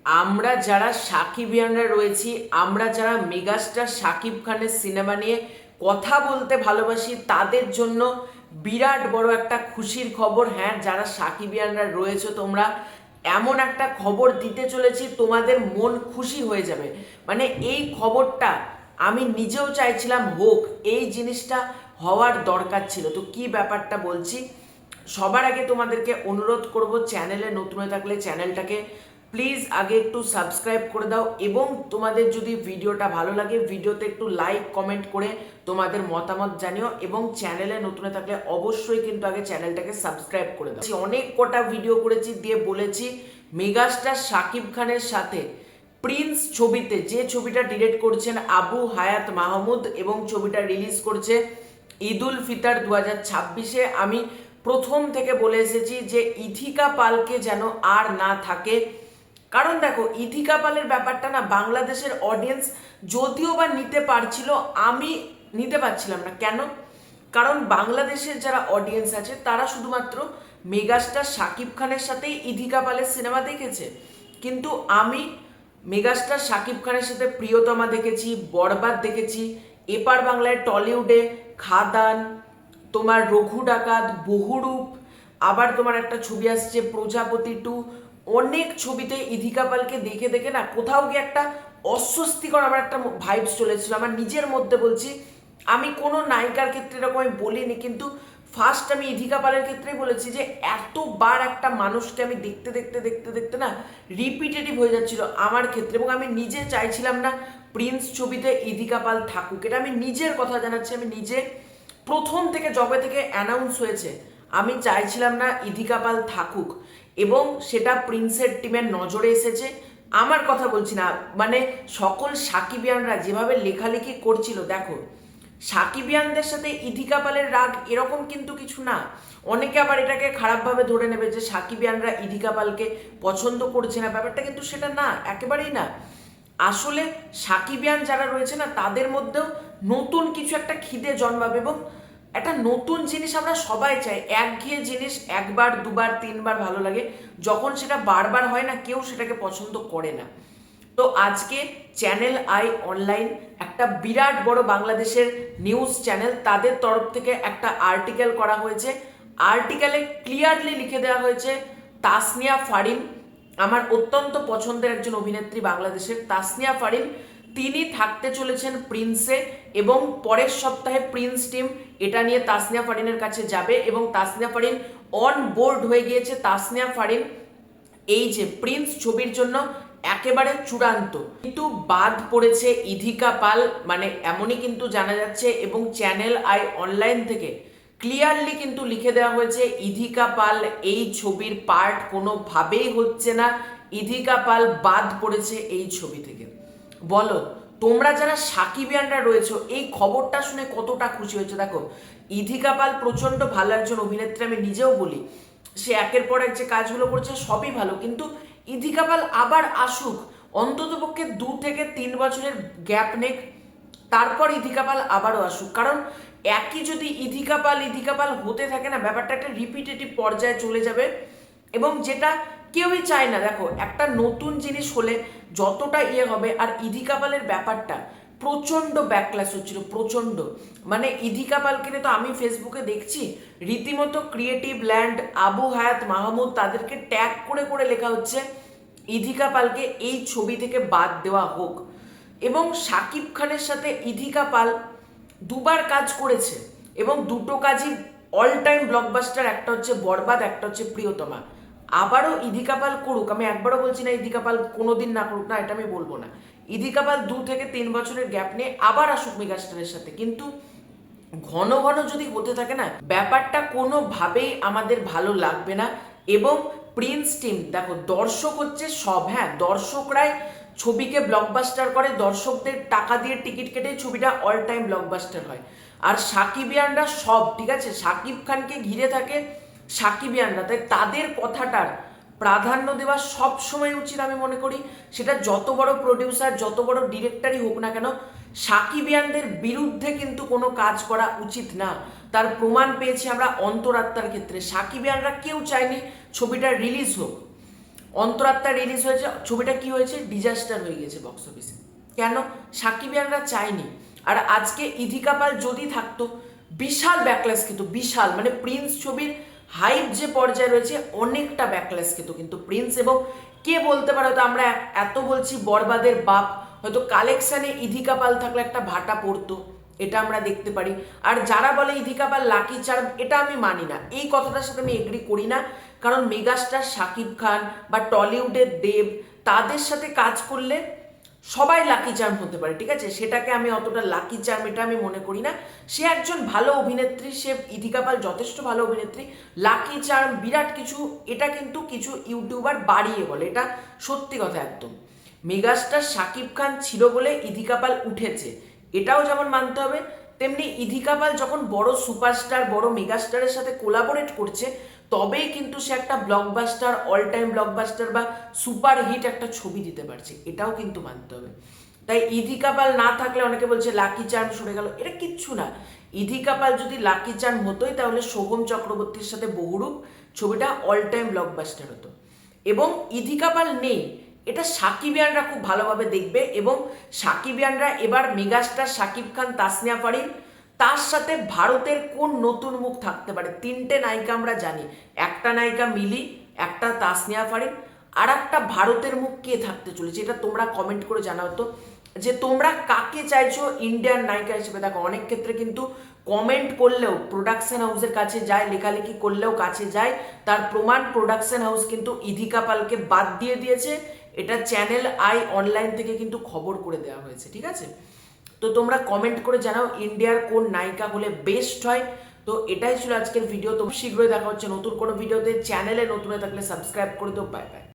আমরা যারা সাকিবিয়ানরা রয়েছি, আমরা যারা মেগাস্টার শাকিব খানের সিনেমা নিয়ে কথা বলতে ভালোবাসি, তাদের জন্য বিরাট বড় একটা খুশির খবর। হ্যাঁ, যারা সাকিবিয়ানরা রয়েছে তোমরা, এমন একটা খবর দিতে চলেছি তোমাদের মন খুশি হয়ে যাবে। মানে এই খবরটা আমি নিজেও চাইছিলাম হোক, এই জিনিসটা হওয়ার দরকার ছিল। তো কি ব্যাপারটা বলছি, সবার আগে তোমাদেরকে অনুরোধ করব, চ্যানেলে নতুন হয়ে থাকলে চ্যানেলটাকে প্লিজ আগে একটু সাবস্ক্রাইব করে দাও, এবং তোমাদের যদি ভিডিওটা ভালো লাগে ভিডিওতে একটু লাইক কমেন্ট করে তোমাদের মতামত জানিও, এবং চ্যানেলে নতুন হয়ে থাকলে অবশ্যই কিন্তু আগে চ্যানেলটাকে সাবস্ক্রাইব করে দাও। অনেক কটা ভিডিও করেছি, দিয়ে বলেছি মেগাস্টার শাকিব খানের সাথে প্রিন্স ছবিতে, যে ছবিটা ডিরেক্ট করছেন আবু হায়াত মাহমুদ এবং ছবিটা রিলিজ করছে ঈদুল ফিতর 2026-এ, আমি প্রথম থেকে বলে এসেছি যে ইথিকা পালকে যেন আর না থাকে। কারণ দেখো, ইথিকা পালের ব্যাপারটা না বাংলাদেশের অডিয়েন্স যদিও বা নিতে পারছিল, আমি নিতে পারছিলাম না। কেন? কারণ বাংলাদেশের যারা অডিয়েন্স আছে তারা শুধুমাত্র মেগাস্টার শাকিব খানের সাথেই ইথিকা পালের সিনেমা দেখেছে, কিন্তু আমি মেগাস্টার শাকিব খানের সাথে প্রিয়তমা দেখেছি, বরবাদ দেখেছি, এপার বাংলায় টলিউডে খাদান, তোমার রঘু ডাকাত, বহুরূপ, আবার তোমার একটা ছবি আসছে প্রজাপতি 2, অনেক ছবিতে ইথিকা পালকে দেখে দেখে না কোথাও গিয়ে একটা অস্বস্তিকর আমার একটা ভাইবস চলেছিল আমার নিজের মধ্যে। বলছি, আমি কোনো নায়িকার ক্ষেত্রে এরকম আমি বলিনি, কিন্তু ফার্স্ট আমি ইথিকা পালের ক্ষেত্রেই বলেছি যে এতবার একটা মানুষকে আমি দেখতে দেখতে দেখতে দেখতে না রিপিটেটিভ হয়ে যাচ্ছিল আমার ক্ষেত্রে, এবং আমি নিজে চাইছিলাম না প্রিন্স ছবিতে ইথিকা পাল থাকুক। এটা আমি নিজের কথা জানাচ্ছি, আমি নিজে প্রথম থেকে যবে থেকে অ্যানাউন্স হয়েছে আমি চাইছিলাম না ইথিকা পাল থাকুক, এবং সেটা প্রিন্সের টিমের নজরে এসেছে। আমার কথা বলছি না, মানে সকল সাকিবিয়ানরা যেভাবে লেখালেখি করছিল, দেখো সাকিবিয়ানদের সাথে ইথিকা পালের রাগ এরকম কিন্তু কিছু না। অনেকে আবার এটাকে খারাপভাবে ধরে নেবে যে সাকিবিয়ানরা ইথিকা পালকে পছন্দ করছে না, ব্যাপারটা কিন্তু সেটা না, একেবারেই না। আসলে সাকিবিয়ান যারা রয়েছে না তাদের মধ্যেও নতুন কিছু একটা খিদে জন্মাবে, এবং একটা নতুন জিনিস আমরা সবাই চাই। একঘেয়ে জিনিস একবার দুবার তিনবার ভালো লাগে, যখন সেটা বারবার হয় না কেউ সেটাকে পছন্দ করে না। তো আজকে চ্যানেল আই অনলাইন, একটা বিরাট বড় বাংলাদেশের নিউজ চ্যানেল, তাদের তরফ থেকে একটা আর্টিকেল করা হয়েছে। আর্টিকেলে ক্লিয়ারলি লিখে দেওয়া হয়েছে তাসনিয়া ফারিন, আমার অত্যন্ত পছন্দের একজন অভিনেত্রী বাংলাদেশের, তাসনিয়া ফারিন, তিনি থাকতে চলেছেন প্রিন্সে, এবং পরের সপ্তাহে প্রিন্স টিম এটা নিয়ে তাসনিয়া ফারিনের কাছে যাবে, এবং তাসনিয়া ফারিন অন বোর্ড হয়ে গিয়েছে। তাসনিয়া ফারিন এই যে প্রিন্স ছবির জন্য একেবারে চূড়ান্ত, কিন্তু বাদ পড়েছে ইথিকা পাল, মানে এমনই কিন্তু জানা যাচ্ছে, এবং চ্যানেল আই অনলাইন থেকে ক্লিয়ারলি কিন্তু লিখে দেওয়া হয়েছে ইথিকা পাল এই ছবির পার্ট কোনোভাবেই হচ্ছে না, ইথিকা পাল বাদ পড়েছে এই ছবি থেকে। বলো তোমরা যারা সাকিবিয়ানরা রয়েছো এই খবরটা শুনে কতটা খুশি হয়েছে। দেখো, ইথিকা পাল প্রচন্ড ভালো একজন অভিনেত্রী, আমি নিজেও বলি, সে একের পর এক যে কাজগুলো করছে সবই ভালো, কিন্তু ইথিকা পাল আবার আসুক, অন্ততপক্ষে 2 থেকে 3 বছরের গ্যাপ নেক, তারপর ইথিকা পাল আবারও আসুক। কারণ একই যদি ইথিকা পাল হতে থাকে না, ব্যাপারটা একটা রিপিটেটিভ পর্যায়ে চলে যাবে, এবং যেটা কেউই চায় না। দেখো, একটা নতুন জিনিস হলে যতটা হবে, আর ইথিকা পালের ব্যাপারটা প্রচন্ড ব্যাকল্যাশ হচ্ছিল, প্রচন্ড, মানে ইথিকা পালকে নিয়ে তো আমি ফেসবুকে দেখছি রীতিমতো ক্রিয়েটিভ ল্যান্ড, আবু হায়াত মাহমুদ, তাদেরকে ট্যাগ করে করে লেখা হচ্ছে ইথিকা পালকে এই ছবি থেকে বাদ দেওয়া হোক। এবং শাকিব খানের সাথে ইথিকা পাল দুবার কাজ করেছে, এবং দুটো কাজই অল টাইম ব্লকবাস্টার, একটা হচ্ছে বরবাদ, একটা হচ্ছে প্রিয়তমা। আবারও ইথিকা পাল করুক, আমি একবারও বলছি না ইথিকা পাল কোনোদিন না করুক, না এটা আমি বলবো না। ইথিকা পাল 2 থেকে 3 বছরের গ্যাপ নিয়ে আবার আসুক মেগাস্টারের সাথে, কিন্তু ঘন ঘন যদি হতে থাকে না ব্যাপারটা কোনোভাবেই আমাদের ভালো লাগবে না। এবং প্রিন্স টিম, দেখো দর্শক হচ্ছে সব, হ্যাঁ দর্শকরাই ছবিকে ব্লকবাস্টার করে, দর্শকদের টাকা দিয়ে টিকিট কেটে ছবিটা অল টাইম ব্লকবাস্টার হয়। আর সাকিবিয়ানরা সব, ঠিক আছে, সাকিব খানকে ঘিরে থাকে সাকিবিয়ানরা, তাই তাদের কথাটার প্রাধান্য দেওয়া সব সময় উচিত আমি মনে করি। সেটা যত বড় প্রডিউসার যত বড় ডিরেক্টরই হোক না কেন, সাকিবিয়ানদের বিরুদ্ধে কিন্তু কোনো কাজ করা উচিত না। তার প্রমাণ পেয়েছি আমরা অন্তরাত্মার ক্ষেত্রে, সাকিবিয়ানরা কেউ চায়নি ছবিটা রিলিজ হোক, অন্তরাত্মা রিলিজ হয়েছে, ছবিটা কি হয়েছে, ডিজাস্টার হয়ে গেছে বক্স অফিসে। কেন? সাকিবিয়ানরা চায়নি। আর আজকে ইধিকা পাল যদি থাকতো, বিশাল ব্যাকল্যাশ খেত, বিশাল, মানে প্রিন্স ছবির হাইপ যে পর্যায়ে রয়েছে অনেকটা ব্যাকল্যাশ খেত কিন্তু প্রিন্স। এবং কে বলতে পারে, হয়তো আমরা এত বলছি বরবাদের বাপ, হয়তো কালেকশানে ইধিকা পাল থাকলে একটা ভাটা পড়তো, এটা আমরা দেখতে পারি। আর যারা বলে ইধিকা পাল লাকি চার্ম, এটা আমি মানি না, এই কথাটার সাথে আমি এগ্রি করি না। কারণ মেগাস্টার শাকিব খান বা টলিউডের দেব, তাদের সাথে কাজ করলে সবাই লাকি চার্ম হতে পারে, ঠিক আছে? সেটাকে আমি অতটা লাকি চার্ম এটা আমি মনে করি না। সে একজন ভালো অভিনেত্রী, সে ইধিকা পাল যথেষ্ট ভালো অভিনেত্রী। লাকি চার্ম বিরাট কিছু, এটা কিন্তু কিছু ইউটিউবার বাড়িয়ে বলে, এটা সত্যি কথা একদম। মেগাস্টার শাকিব খান ছিল বলে ইধিকা পাল উঠেছে, এটাও যেমন মানতে হবে। তেমনি ইধিকা পাল যখন বড় সুপারস্টার, বড় মেগাস্টারের সাথে কোলাবোরেট করছে, তবেই কিন্তু সে একটা ব্লকবাস্টার, অল টাইম ব্লকবাস্টার বা সুপার হিট একটা ছবি দিতে পারছে, এটাও কিন্তু মানতে হবে। তাই ইধিকা পাল না থাকলে অনেকে বলছে লাকি চার্ম সরে গেল, এটা কিচ্ছু না। ইধিকা পাল যদি লাকি চার্ম হতোই, তাহলে সোহম চক্রবর্তীর সাথে বহুরূপ ছবিটা অল টাইম ব্লকবাস্টার হতো। এবং ইধিকা পাল নেই, এটা সাকিবিয়ানরা খুব ভালোভাবে দেখবে। এবং সাকিবিয়ানরা এবার মেগাস্টার শাকিব খান, তাসনিয়া ফারিন, তার সাথে ভারতের কোন নতুন মুখ থাকতে পারে। 3টে নায়িকা আমরা জানি, একটা নায়িকা মিলি, একটা তাসনিয়া ফারিন, আর একটা ভারতের মুখ কে থাকতে চলেছে, এটা তোমরা কমেন্ট করে জানাও তো, যে তোমরা কাকে চাইছো ইন্ডিয়ান নায়িকা হিসেবে। দেখো অনেক ক্ষেত্রে কিন্তু কমেন্ট করলেও প্রোডাকশন হাউসের কাছে যায়, লেখালেখি করলেও কাছে যায়, তার প্রমাণ প্রোডাকশন হাউস কিন্তু ইধিকা পালকে বাদ দিয়ে দিয়েছে। এটা চ্যানেল আই অনলাইন থেকে কিন্তু খবর করে দেওয়া হয়েছে, ঠিক আছে? তো তোমরা কমেন্ট করে জানাও ইন্ডিয়ার কোন নায়িকা হলে বেস্ট হয়। তো এটাই ছিল আজকের ভিডিও। তো শীঘ্রই দেখা হচ্ছে নতুন কোনো ভিডিওতে। চ্যানেলে নতুন হয়ে থাকলে সাবস্ক্রাইব করে দাও। Bye bye.